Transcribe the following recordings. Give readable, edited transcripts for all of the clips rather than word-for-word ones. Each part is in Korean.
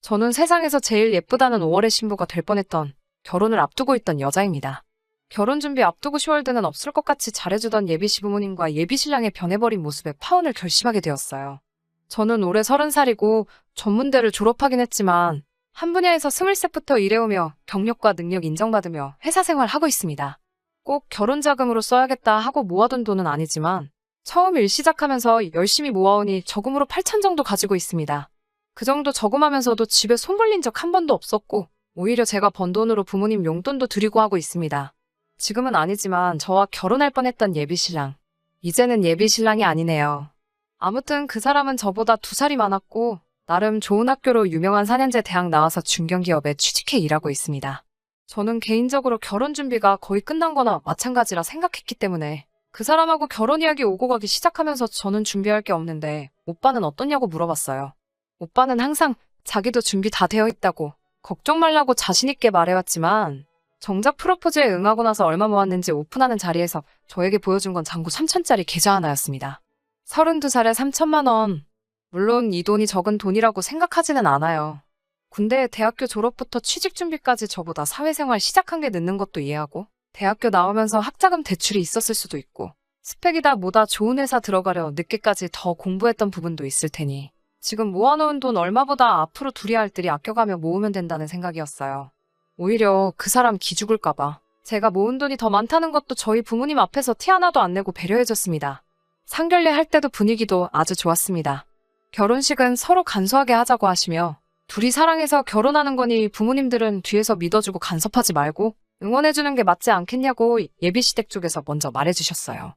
저는 세상에서 제일 예쁘다는 5월의 신부가 될 뻔했던 결혼을 앞두고 있던 여자입니다. 결혼 준비 앞두고 10월드는 없을 것 같이 잘해주던 예비 시부모님과 예비 신랑의 변해버린 모습에 파혼을 결심하게 되었어요. 저는 올해 30살이고 전문대를 졸업하긴 했지만 한 분야에서 스물셋부터 일해오며 경력과 능력 인정받으며 회사 생활하고 있습니다. 꼭 결혼 자금으로 써야겠다 하고 모아둔 돈은 아니지만 처음 일 시작하면서 열심히 모아오니 저금으로 8천 정도 가지고 있습니다. 그 정도 저금하면서도 집에 손 벌린 적 한 번도 없었고 오히려 제가 번 돈으로 부모님 용돈도 드리고 하고 있습니다. 지금은 아니지만 저와 결혼할 뻔했던 예비신랑. 이제는 예비신랑이 아니네요. 아무튼 그 사람은 저보다 2살이 많았고 나름 좋은 학교로 유명한 4년제 대학 나와서 중견기업에 취직해 일하고 있습니다. 저는 개인적으로 결혼 준비가 거의 끝난 거나 마찬가지라 생각했기 때문에 그 사람하고 결혼 이야기 오고 가기 시작하면서 저는 준비할 게 없는데 오빠는 어떠냐고 물어봤어요. 오빠는 항상 자기도 준비 다 되어 있다고 걱정 말라고 자신있게 말해왔지만 정작 프로포즈에 응하고 나서 얼마 모았는지 오픈하는 자리에서 저에게 보여준 건 잔고 3천짜리 계좌 하나였습니다. 32살에 3천만 원. 물론 이 돈이 적은 돈이라고 생각하지는 않아요. 군대 대학교 졸업부터 취직 준비까지 저보다 사회생활 시작한 게 늦는 것도 이해하고 대학교 나오면서 학자금 대출이 있었을 수도 있고 스펙이다 뭐다 좋은 회사 들어가려 늦게까지 더 공부했던 부분도 있을 테니 지금 모아놓은 돈 얼마보다 앞으로 둘이 할 일이 아껴가며 모으면 된다는 생각이었어요. 오히려 그 사람 기죽을까봐 제가 모은 돈이 더 많다는 것도 저희 부모님 앞에서 티 하나도 안 내고 배려해줬습니다. 상견례 할 때도 분위기도 아주 좋았습니다. 결혼식은 서로 간소하게 하자고 하시며 둘이 사랑해서 결혼하는 거니 부모님들은 뒤에서 믿어주고 간섭하지 말고 응원해주는 게 맞지 않겠냐고 예비시댁 쪽에서 먼저 말해주셨어요.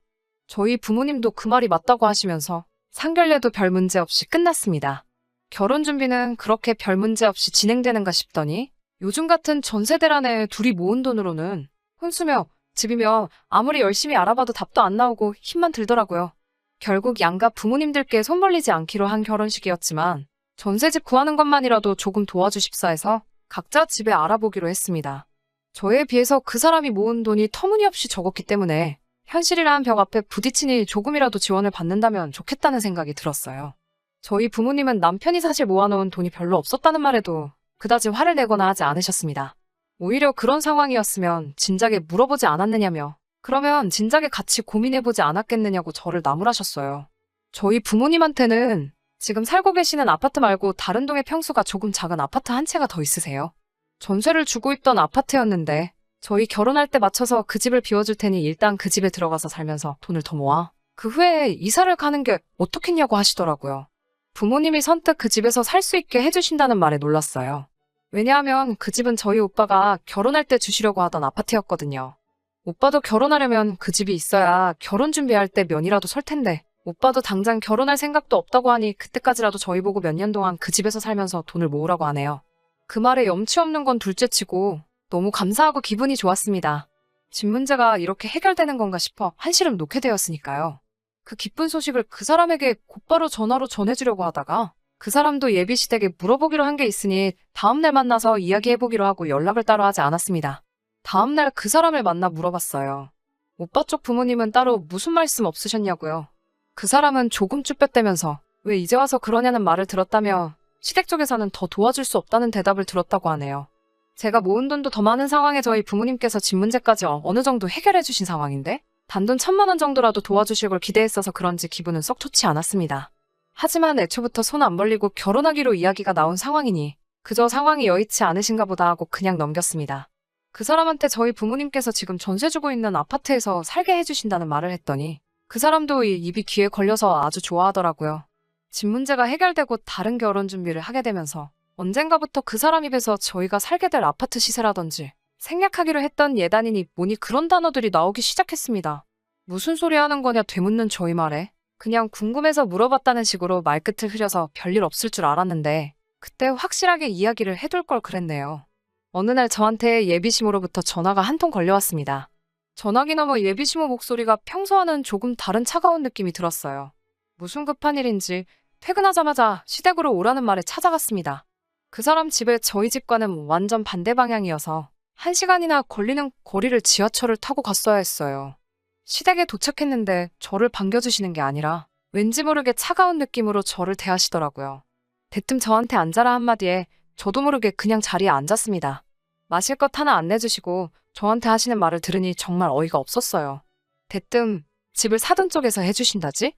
저희 부모님도 그 말이 맞다고 하시면서 상견례도 별 문제 없이 끝났습니다. 결혼 준비는 그렇게 별 문제 없이 진행되는가 싶더니 요즘 같은 전세대란에 둘이 모은 돈으로는 혼수며 집이며 아무리 열심히 알아봐도 답도 안 나오고 힘만 들더라고요. 결국 양가 부모님들께 손 벌리지 않기로 한 결혼식이었지만 전세집 구하는 것만이라도 조금 도와주십사 해서 각자 집에 알아보기로 했습니다. 저에 비해서 그 사람이 모은 돈이 터무니없이 적었기 때문에 현실이라는 벽 앞에 부딪히니 조금이라도 지원을 받는다면 좋겠다는 생각이 들었어요. 저희 부모님은 남편이 사실 모아놓은 돈이 별로 없었다는 말에도 그다지 화를 내거나 하지 않으셨습니다. 오히려 그런 상황이었으면 진작에 물어보지 않았느냐며 그러면 진작에 같이 고민해보지 않았겠느냐고 저를 나무라셨어요. 저희 부모님한테는 지금 살고 계시는 아파트 말고 다른 동의 평수가 조금 작은 아파트 한 채가 더 있으세요. 전세를 주고 있던 아파트였는데 저희 결혼할 때 맞춰서 그 집을 비워줄 테니 일단 그 집에 들어가서 살면서 돈을 더 모아. 그 후에 이사를 가는 게 어떻겠냐고 하시더라고요. 부모님이 선뜻 그 집에서 살 수 있게 해주신다는 말에 놀랐어요. 왜냐하면 그 집은 저희 오빠가 결혼할 때 주시려고 하던 아파트였거든요. 오빠도 결혼하려면 그 집이 있어야 결혼 준비할 때 면이라도 설 텐데 오빠도 당장 결혼할 생각도 없다고 하니 그때까지라도 저희 보고 몇 년 동안 그 집에서 살면서 돈을 모으라고 하네요. 그 말에 염치 없는 건 둘째치고 너무 감사하고 기분이 좋았습니다. 집 문제가 이렇게 해결되는 건가 싶어 한시름 놓게 되었으니까요. 그 기쁜 소식을 그 사람에게 곧바로 전화로 전해주려고 하다가 그 사람도 예비시댁에 물어보기로 한 게 있으니 다음날 만나서 이야기해보기로 하고 연락을 따로 하지 않았습니다. 다음날 그 사람을 만나 물어봤어요. 오빠 쪽 부모님은 따로 무슨 말씀 없으셨냐고요. 그 사람은 조금 쭈뼛대면서 왜 이제 와서 그러냐는 말을 들었다며 시댁 쪽에서는 더 도와줄 수 없다는 대답을 들었다고 하네요. 제가 모은 돈도 더 많은 상황에 저희 부모님께서 집 문제까지 어느 정도 해결해 주신 상황인데 단돈 1,000만 원 정도라도 도와주실 걸 기대했어서 그런지 기분은 썩 좋지 않았습니다. 하지만 애초부터 손 안 벌리고 결혼하기로 이야기가 나온 상황이니 그저 상황이 여의치 않으신가 보다 하고 그냥 넘겼습니다. 그 사람한테 저희 부모님께서 지금 전세 주고 있는 아파트에서 살게 해주신다는 말을 했더니 그 사람도 이 입이 귀에 걸려서 아주 좋아하더라고요. 집 문제가 해결되고 다른 결혼 준비를 하게 되면서 언젠가부터 그 사람 입에서 저희가 살게 될 아파트 시세라든지 생략하기로 했던 예단이니 뭐니 그런 단어들이 나오기 시작했습니다. 무슨 소리 하는 거냐 되묻는 저희 말에 그냥 궁금해서 물어봤다는 식으로 말끝을 흐려서 별일 없을 줄 알았는데 그때 확실하게 이야기를 해둘 걸 그랬네요. 어느 날 저한테 예비시모로부터 전화가 한 통 걸려왔습니다. 전화기 너머 예비시모 목소리가 평소와는 조금 다른 차가운 느낌이 들었어요. 무슨 급한 일인지 퇴근하자마자 시댁으로 오라는 말에 찾아갔습니다. 그 사람 집에 저희 집과는 완전 반대 방향이어서 1시간이나 걸리는 거리를 지하철을 타고 갔어야 했어요. 시댁에 도착했는데 저를 반겨주시는 게 아니라 왠지 모르게 차가운 느낌으로 저를 대하시더라고요. 대뜸 저한테 앉아라 한마디에 저도 모르게 그냥 자리에 앉았습니다. 마실 것 하나 안 내주시고 저한테 하시는 말을 들으니 정말 어이가 없었어요. 대뜸 집을 사돈 쪽에서 해주신다지?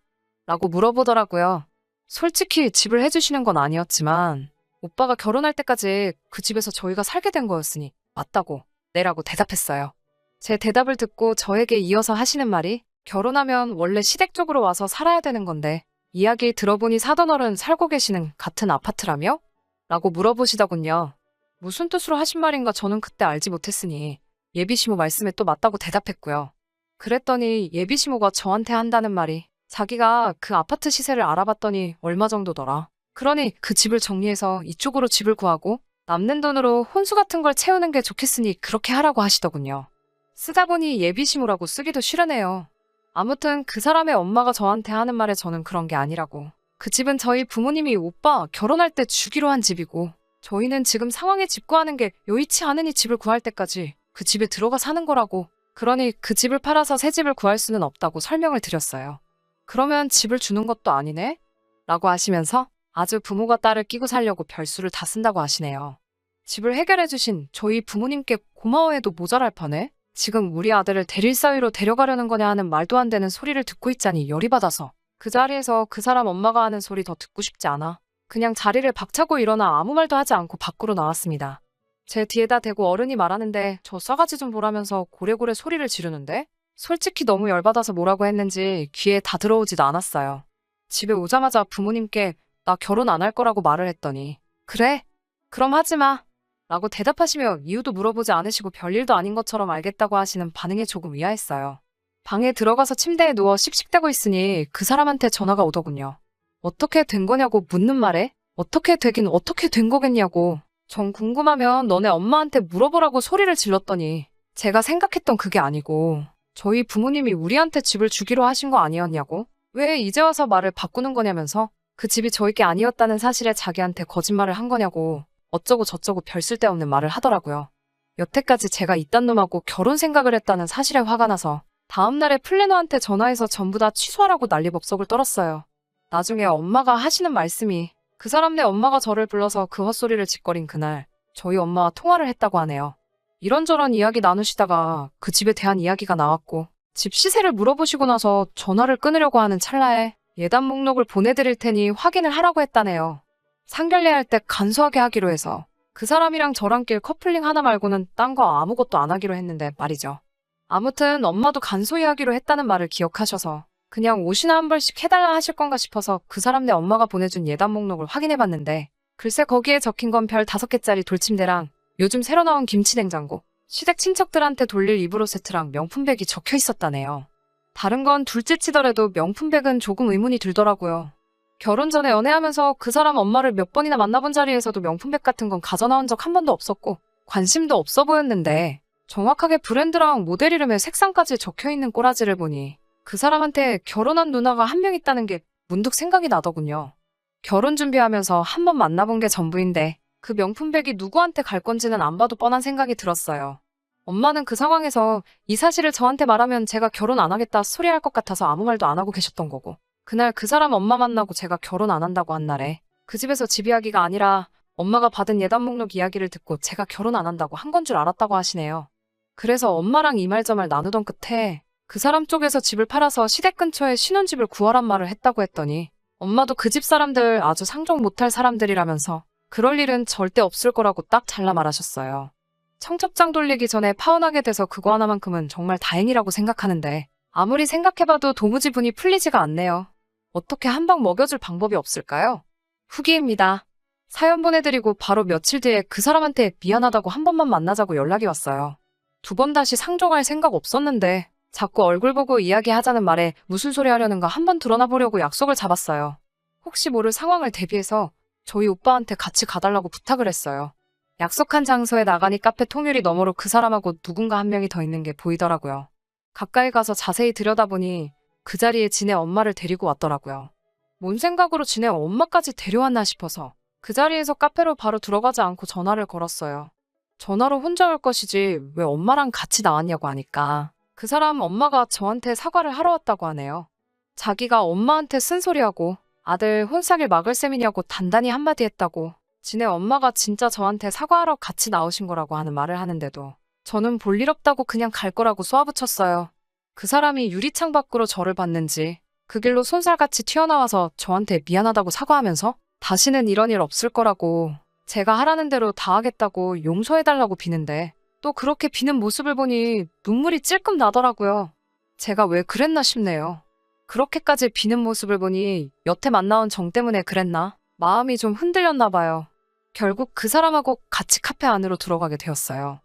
라고 물어보더라고요. 솔직히 집을 해주시는 건 아니었지만 오빠가 결혼할 때까지 그 집에서 저희가 살게 된 거였으니 맞다고 네라고 대답했어요. 제 대답을 듣고 저에게 이어서 하시는 말이 결혼하면 원래 시댁 쪽으로 와서 살아야 되는 건데 이야기 들어보니 사돈어른 살고 계시는 같은 아파트라며? 라고 물어보시더군요. 무슨 뜻으로 하신 말인가 저는 그때 알지 못했으니 예비시모 말씀에 또 맞다고 대답했고요. 그랬더니 예비시모가 저한테 한다는 말이 자기가 그 아파트 시세를 알아봤더니 얼마 정도더라. 그러니 그 집을 정리해서 이쪽으로 집을 구하고 남는 돈으로 혼수 같은 걸 채우는 게 좋겠으니 그렇게 하라고 하시더군요. 쓰다 보니 예비시모라고 쓰기도 싫으네요. 아무튼 그 사람의 엄마가 저한테 하는 말에 저는 그런 게 아니라고. 그 집은 저희 부모님이 오빠 결혼할 때 주기로 한 집이고 저희는 지금 상황에 집 구하는 게 여의치 않으니 집을 구할 때까지 그 집에 들어가 사는 거라고. 그러니 그 집을 팔아서 새 집을 구할 수는 없다고 설명을 드렸어요. 그러면 집을 주는 것도 아니네? 라고 하시면서 아주 부모가 딸을 끼고 살려고 별수를 다 쓴다고 하시네요. 집을 해결해주신 저희 부모님께 고마워해도 모자랄 판에 지금 우리 아들을 대릴 사위로 데려가려는 거냐 하는 말도 안 되는 소리를 듣고 있자니 열이 받아서 그 자리에서 그 사람 엄마가 하는 소리 더 듣고 싶지 않아 그냥 자리를 박차고 일어나 아무 말도 하지 않고 밖으로 나왔습니다. 제 뒤에다 대고 어른이 말하는데 저 싸가지 좀 보라면서 고래고래 소리를 지르는데 솔직히 너무 열받아서 뭐라고 했는지 귀에 다 들어오지도 않았어요. 집에 오자마자 부모님께 나 결혼 안 할 거라고 말을 했더니 그래? 그럼 하지 마. 라고 대답하시며 이유도 물어보지 않으시고 별일도 아닌 것처럼 알겠다고 하시는 반응에 조금 의아했어요. 방에 들어가서 침대에 누워 씩씩대고 있으니 그 사람한테 전화가 오더군요. 어떻게 된 거냐고 묻는 말에 어떻게 되긴 어떻게 된 거겠냐고 전 궁금하면 너네 엄마한테 물어보라고 소리를 질렀더니 제가 생각했던 그게 아니고 저희 부모님이 우리한테 집을 주기로 하신 거 아니었냐고 왜 이제 와서 말을 바꾸는 거냐면서 그 집이 저희 게 아니었다는 사실에 자기한테 거짓말을 한 거냐고 어쩌고 저쩌고 별 쓸데없는 말을 하더라고요. 여태까지 제가 이딴 놈하고 결혼 생각을 했다는 사실에 화가 나서 다음날에 플래너한테 전화해서 전부 다 취소하라고 난리법석을 떨었어요. 나중에 엄마가 하시는 말씀이 그 사람네 엄마가 저를 불러서 그 헛소리를 짓거린 그날 저희 엄마와 통화를 했다고 하네요. 이런저런 이야기 나누시다가 그 집에 대한 이야기가 나왔고 집 시세를 물어보시고 나서 전화를 끊으려고 하는 찰나에 예단 목록을 보내드릴 테니 확인을 하라고 했다네요. 상견례할 때 간소하게 하기로 해서 그 사람이랑 저랑 낄 커플링 하나 말고는 딴 거 아무것도 안 하기로 했는데 말이죠. 아무튼 엄마도 간소히 하기로 했다는 말을 기억하셔서 그냥 옷이나 한 벌씩 해달라 하실 건가 싶어서 그 사람네 엄마가 보내준 예단 목록을 확인해봤는데 글쎄 거기에 적힌 건 별 5개짜리 돌침대랑 요즘 새로 나온 김치냉장고, 시댁 친척들한테 돌릴 이불옷 세트랑 명품백이 적혀 있었다네요. 다른 건 둘째 치더라도 명품백은 조금 의문이 들더라고요. 결혼 전에 연애하면서 그 사람 엄마를 몇 번이나 만나본 자리에서도 명품백 같은 건 가져나온 적 한 번도 없었고 관심도 없어 보였는데 정확하게 브랜드랑 모델 이름에 색상까지 적혀있는 꼬라지를 보니 그 사람한테 결혼한 누나가 한 명 있다는 게 문득 생각이 나더군요. 결혼 준비하면서 한 번 만나본 게 전부인데 그 명품백이 누구한테 갈 건지는 안 봐도 뻔한 생각이 들었어요. 엄마는 그 상황에서 이 사실을 저한테 말하면 제가 결혼 안 하겠다 소리할 것 같아서 아무 말도 안 하고 계셨던 거고 그날 그 사람 엄마 만나고 제가 결혼 안 한다고 한 날에 그 집에서 집 이야기가 아니라 엄마가 받은 예단 목록 이야기를 듣고 제가 결혼 안 한다고 한 건 줄 알았다고 하시네요. 그래서 엄마랑 이 말 저 말 나누던 끝에 그 사람 쪽에서 집을 팔아서 시댁 근처에 신혼집을 구하란 말을 했다고 했더니 엄마도 그 집 사람들 아주 상종 못할 사람들이라면서 그럴 일은 절대 없을 거라고 딱 잘라 말하셨어요. 청첩장 돌리기 전에 파혼하게 돼서 그거 하나만큼은 정말 다행이라고 생각하는데 아무리 생각해봐도 도무지 분이 풀리지가 않네요. 어떻게 한 방 먹여줄 방법이 없을까요? 후기입니다. 사연 보내드리고 바로 며칠 뒤에 그 사람한테 미안하다고 한 번만 만나자고 연락이 왔어요. 2번 다시 상종할 생각 없었는데 자꾸 얼굴 보고 이야기하자는 말에 무슨 소리 하려는가 한번 드러나 보려고 약속을 잡았어요. 혹시 모를 상황을 대비해서 저희 오빠한테 같이 가달라고 부탁을 했어요. 약속한 장소에 나가니 카페 통유리 너머로 그 사람하고 누군가 한 명이 더 있는 게 보이더라고요. 가까이 가서 자세히 들여다보니 그 자리에 지네 엄마를 데리고 왔더라고요. 뭔 생각으로 지네 엄마까지 데려왔나 싶어서 그 자리에서 카페로 바로 들어가지 않고 전화를 걸었어요. 전화로 혼자 올 것이지 왜 엄마랑 같이 나왔냐고 하니까 그 사람 엄마가 저한테 사과를 하러 왔다고 하네요. 자기가 엄마한테 쓴소리하고 아들 혼사길 막을 셈이냐고 단단히 한마디 했다고 지네 엄마가 진짜 저한테 사과하러 같이 나오신 거라고 하는 말을 하는데도 저는 볼 일 없다고 그냥 갈 거라고 쏘아붙였어요. 그 사람이 유리창 밖으로 저를 봤는지 그 길로 손살같이 튀어나와서 저한테 미안하다고 사과하면서 다시는 이런 일 없을 거라고 제가 하라는 대로 다 하겠다고 용서해달라고 비는데 또 그렇게 비는 모습을 보니 눈물이 찔끔 나더라고요. 제가 왜 그랬나 싶네요. 그렇게까지 비는 모습을 보니 여태 만나온 정 때문에 그랬나? 마음이 좀 흔들렸나 봐요. 결국 그 사람하고 같이 카페 안으로 들어가게 되었어요.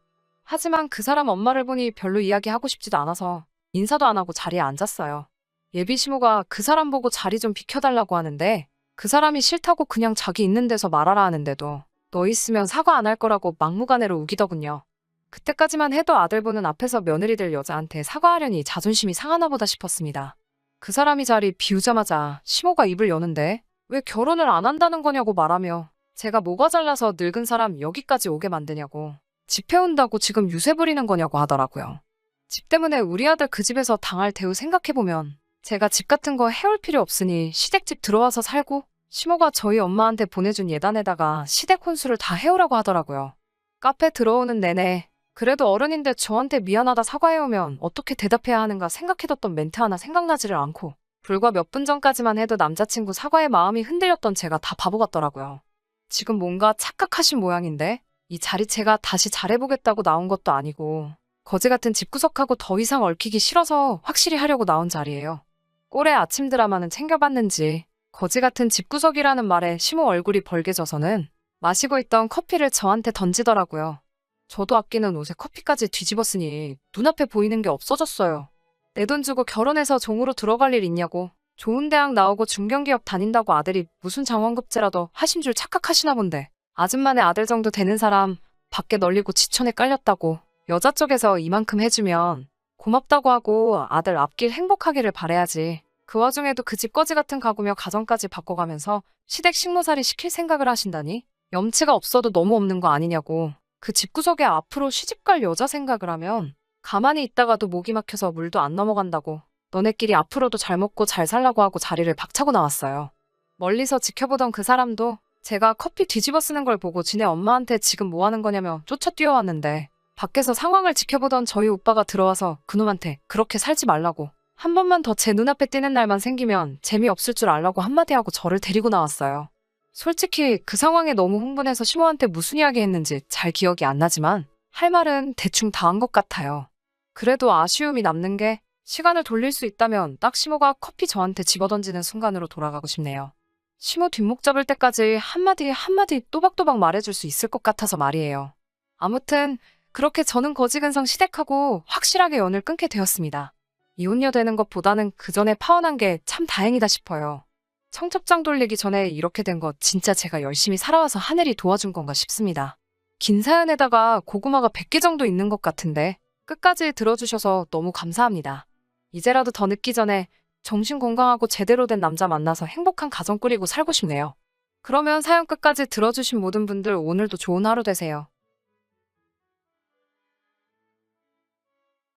하지만 그 사람 엄마를 보니 별로 이야기하고 싶지도 않아서 인사도 안 하고 자리에 앉았어요. 예비 시모가 그 사람 보고 자리 좀 비켜달라고 하는데 그 사람이 싫다고 그냥 자기 있는 데서 말하라 하는데도 너 있으면 사과 안 할 거라고 막무가내로 우기더군요. 그때까지만 해도 아들 보는 앞에서 며느리 될 여자한테 사과하려니 자존심이 상하나 보다 싶었습니다. 그 사람이 자리 비우자마자 시모가 입을 여는데 왜 결혼을 안 한다는 거냐고 말하며 제가 뭐가 잘나서 늙은 사람 여기까지 오게 만드냐고 집 해온다고 지금 유세 부리는 거냐고 하더라고요. 집 때문에 우리 아들 그 집에서 당할 대우 생각해보면 제가 집 같은 거 해올 필요 없으니 시댁집 들어와서 살고 시모가 저희 엄마한테 보내준 예단에다가 시댁 혼수를 다 해오라고 하더라고요. 카페 들어오는 내내 그래도 어른인데 저한테 미안하다 사과해오면 어떻게 대답해야 하는가 생각해뒀던 멘트 하나 생각나지를 않고 불과 몇 분 전까지만 해도 남자친구 사과에 마음이 흔들렸던 제가 다 바보 같더라고요. 지금 뭔가 착각하신 모양인데 이 자리 제가 다시 잘해보겠다고 나온 것도 아니고 거지 같은 집구석하고 더 이상 얽히기 싫어서 확실히 하려고 나온 자리예요. 꼴의 아침 드라마는 챙겨봤는지 거지 같은 집구석이라는 말에 시모 얼굴이 벌개져서는 마시고 있던 커피를 저한테 던지더라고요. 저도 아끼는 옷에 커피까지 뒤집었으니 눈앞에 보이는 게 없어졌어요. 내 돈 주고 결혼해서 종으로 들어갈 일 있냐고. 좋은 대학 나오고 중견기업 다닌다고 아들이 무슨 장원급제라도 하신 줄 착각하시나 본데. 아줌마네 아들 정도 되는 사람 밖에 널리고 지천에 깔렸다고. 여자 쪽에서 이만큼 해주면 고맙다고 하고 아들 앞길 행복하기를 바라야지. 그 와중에도 그 집 거지 같은 가구며 가정까지 바꿔가면서 시댁 식모살이 시킬 생각을 하신다니? 염치가 없어도 너무 없는 거 아니냐고. 그 집구석에 앞으로 시집갈 여자 생각을 하면 가만히 있다가도 목이 막혀서 물도 안 넘어간다고. 너네끼리 앞으로도 잘 먹고 잘 살라고 하고 자리를 박차고 나왔어요. 멀리서 지켜보던 그 사람도 제가 커피 뒤집어 쓰는 걸 보고 지네 엄마한테 지금 뭐 하는 거냐며 쫓아 뛰어왔는데 밖에서 상황을 지켜보던 저희 오빠가 들어와서 그놈한테 그렇게 살지 말라고 한 번만 더 제 눈앞에 띄는 날만 생기면 재미없을 줄 알라고 한마디 하고 저를 데리고 나왔어요. 솔직히 그 상황에 너무 흥분해서 시모한테 무슨 이야기 했는지 잘 기억이 안 나지만 할 말은 대충 다 한 것 같아요. 그래도 아쉬움이 남는 게 시간을 돌릴 수 있다면 딱 시모가 커피 저한테 집어던지는 순간으로 돌아가고 싶네요. 시모 뒷목 잡을 때까지 한마디 한마디 또박또박 말해줄 수 있을 것 같아서 말이에요. 아무튼 그렇게 저는 거지근성 시댁하고 확실하게 연을 끊게 되었습니다. 이혼녀 되는 것보다는 그 전에 파혼한 게 참 다행이다 싶어요. 청첩장 돌리기 전에 이렇게 된 거 진짜 제가 열심히 살아와서 하늘이 도와준 건가 싶습니다. 긴 사연에다가 고구마가 100개 정도 있는 것 같은데 끝까지 들어주셔서 너무 감사합니다. 이제라도 더 늦기 전에 정신 건강하고 제대로 된 남자 만나서 행복한 가정 꾸리고 살고 싶네요. 그러면 사연 끝까지 들어주신 모든 분들 오늘도 좋은 하루 되세요.